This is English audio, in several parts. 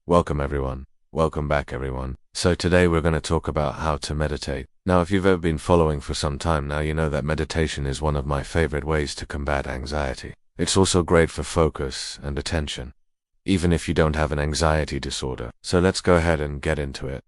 Welcome everyone. Welcome back everyone. So today we're going to talk about how to meditate. Now if you've ever been following for some time now, you know that meditation is one of my favorite ways to combat anxiety. It's also great for focus and attention, even if you don't have an anxiety disorder. So let's go ahead and get into it.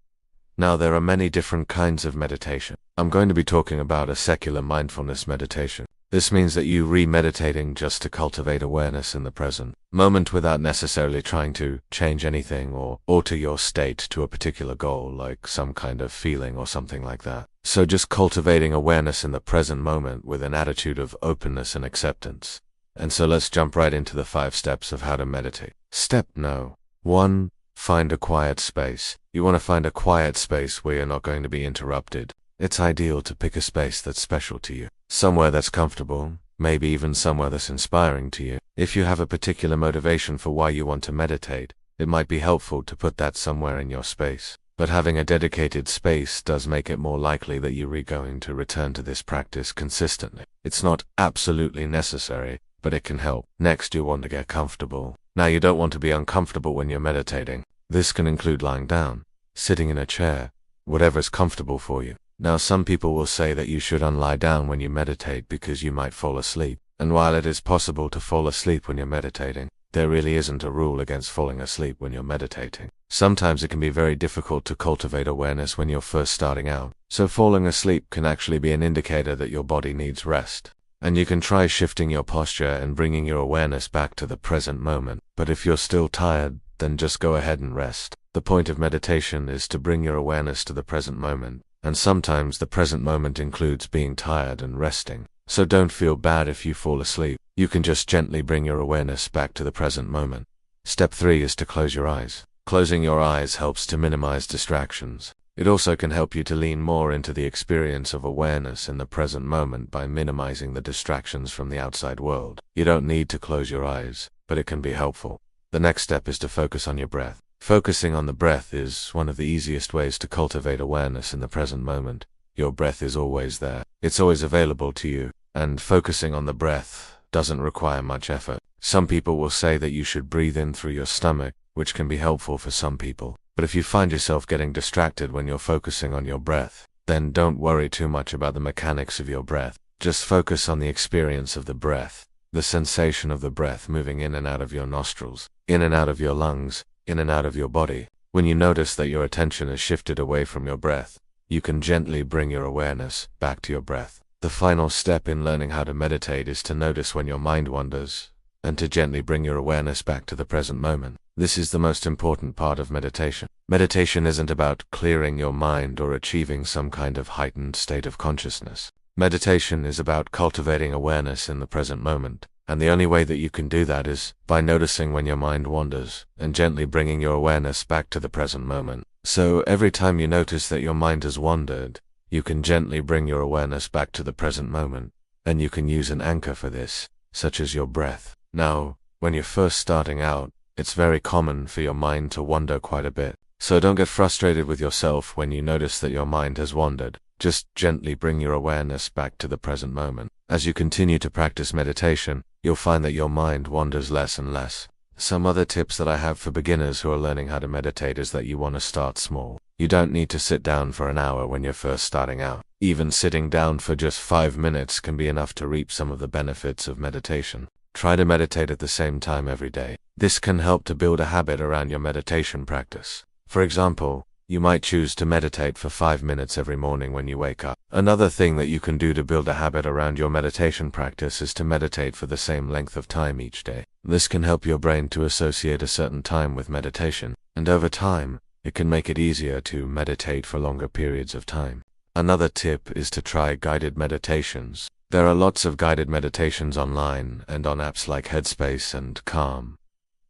Now there are many different kinds of meditation. I'm going to be talking about a secular mindfulness meditation. This means that you re-meditating just to cultivate awareness in the present moment without necessarily trying to change anything or alter your state to a particular goal, like some kind of feeling or something like that. So just cultivating awareness in the present moment with an attitude of openness and acceptance. And so let's jump right into the 5 steps of how to meditate. Step no. 1. Find a quiet space. You want to find a quiet space where you're not going to be interrupted. It's ideal to pick a space that's special to you. Somewhere that's comfortable, maybe even somewhere that's inspiring to you. If you have a particular motivation for why you want to meditate, it might be helpful to put that somewhere in your space. But having a dedicated space does make it more likely that you're going to return to this practice consistently. It's not absolutely necessary, but it can help. Next, you want to get comfortable. Now you don't want to be uncomfortable when you're meditating. This can include lying down, sitting in a chair, whatever's comfortable for you. Now some people will say that you shouldn't lie down when you meditate because you might fall asleep. And while it is possible to fall asleep when you're meditating, there really isn't a rule against falling asleep when you're meditating. Sometimes it can be very difficult to cultivate awareness when you're first starting out. So falling asleep can actually be an indicator that your body needs rest. And you can try shifting your posture and bringing your awareness back to the present moment. But if you're still tired, then just go ahead and rest. The point of meditation is to bring your awareness to the present moment. And sometimes the present moment includes being tired and resting. So don't feel bad if you fall asleep. You can just gently bring your awareness back to the present moment. Step 3 is to close your eyes. Closing your eyes helps to minimize distractions. It also can help you to lean more into the experience of awareness in the present moment by minimizing the distractions from the outside world. You don't need to close your eyes, but it can be helpful. The next step is to focus on your breath. Focusing on the breath is one of the easiest ways to cultivate awareness in the present moment. Your breath is always there. It's always available to you, and focusing on the breath doesn't require much effort. Some people will say that you should breathe in through your stomach, which can be helpful for some people. But if you find yourself getting distracted when you're focusing on your breath, then don't worry too much about the mechanics of your breath. Just focus on the experience of the breath, the sensation of the breath moving in and out of your nostrils, in and out of your lungs, in and out of your body. When you notice that your attention is shifted away from your breath, you can gently bring your awareness back to your breath. The final step in learning how to meditate is to notice when your mind wanders, and to gently bring your awareness back to the present moment. This is the most important part of meditation. Meditation isn't about clearing your mind or achieving some kind of heightened state of consciousness. Meditation is about cultivating awareness in the present moment. And the only way that you can do that is by noticing when your mind wanders and gently bringing your awareness back to the present moment. So every time you notice that your mind has wandered, you can gently bring your awareness back to the present moment. And you can use an anchor for this, such as your breath. Now, when you're first starting out, it's very common for your mind to wander quite a bit. So don't get frustrated with yourself when you notice that your mind has wandered. Just gently bring your awareness back to the present moment. As you continue to practice meditation, you'll find that your mind wanders less and less. Some other tips that I have for beginners who are learning how to meditate is that you want to start small. You don't need to sit down for an hour when you're first starting out. Even sitting down for just 5 minutes can be enough to reap some of the benefits of meditation. Try to meditate at the same time every day. This can help to build a habit around your meditation practice. For example, you might choose to meditate for 5 minutes every morning when you wake up. Another thing that you can do to build a habit around your meditation practice is to meditate for the same length of time each day. This can help your brain to associate a certain time with meditation, and over time, it can make it easier to meditate for longer periods of time. Another tip is to try guided meditations. There are lots of guided meditations online and on apps like Headspace and Calm.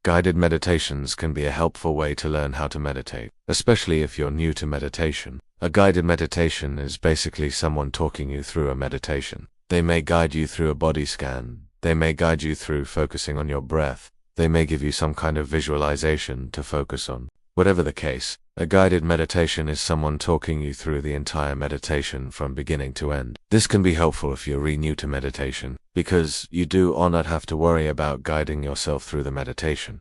Guided meditations can be a helpful way to learn how to meditate, especially if you're new to meditation. A guided meditation is basically someone talking you through a meditation. They may guide you through a body scan. They may guide you through focusing on your breath. They may give you some kind of visualization to focus on. Whatever the case, a guided meditation is someone talking you through the entire meditation from beginning to end. This can be helpful if you're new to meditation, because you do or not have to worry about guiding yourself through the meditation.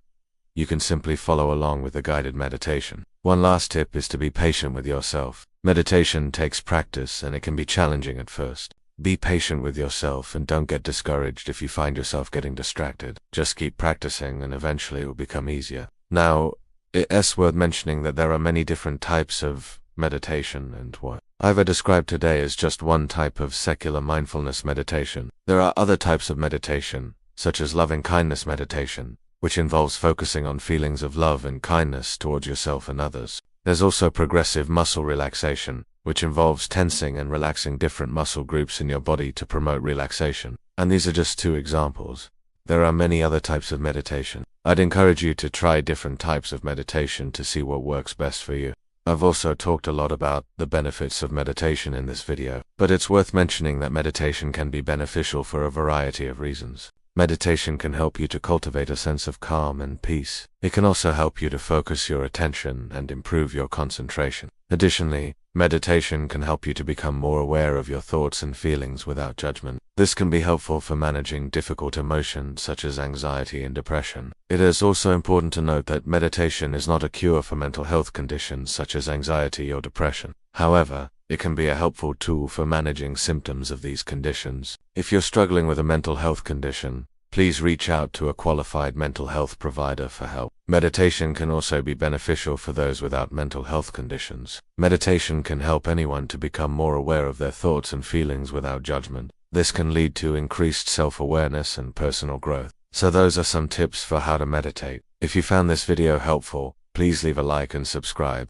you can simply follow along with the guided meditation. One last tip is to be patient with yourself. Meditation takes practice and it can be challenging at first. Be patient with yourself and don't get discouraged if you find yourself getting distracted. Just keep practicing and eventually it will become easier. Now, it's worth mentioning that there are many different types of meditation, and what I've described today is just one type of secular mindfulness meditation. There are other types of meditation, such as loving kindness meditation, which involves focusing on feelings of love and kindness towards yourself and others. There's also progressive muscle relaxation, which involves tensing and relaxing different muscle groups in your body to promote relaxation. And these are just two examples. There are many other types of meditation. I'd encourage you to try different types of meditation to see what works best for you. I've also talked a lot about the benefits of meditation in this video, but it's worth mentioning that meditation can be beneficial for a variety of reasons. Meditation can help you to cultivate a sense of calm and peace. It can also help you to focus your attention and improve your concentration. Additionally, meditation can help you to become more aware of your thoughts and feelings without judgment. This can be helpful for managing difficult emotions such as anxiety and depression. It is also important to note that meditation is not a cure for mental health conditions such as anxiety or depression. However, it can be a helpful tool for managing symptoms of these conditions. If you're struggling with a mental health condition, please reach out to a qualified mental health provider for help. Meditation can also be beneficial for those without mental health conditions. Meditation can help anyone to become more aware of their thoughts and feelings without judgment. This can lead to increased self-awareness and personal growth. So those are some tips for how to meditate. If you found this video helpful, please leave a like and subscribe.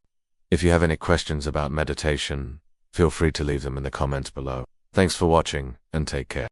If you have any questions about meditation, feel free to leave them in the comments below. Thanks for watching, and take care.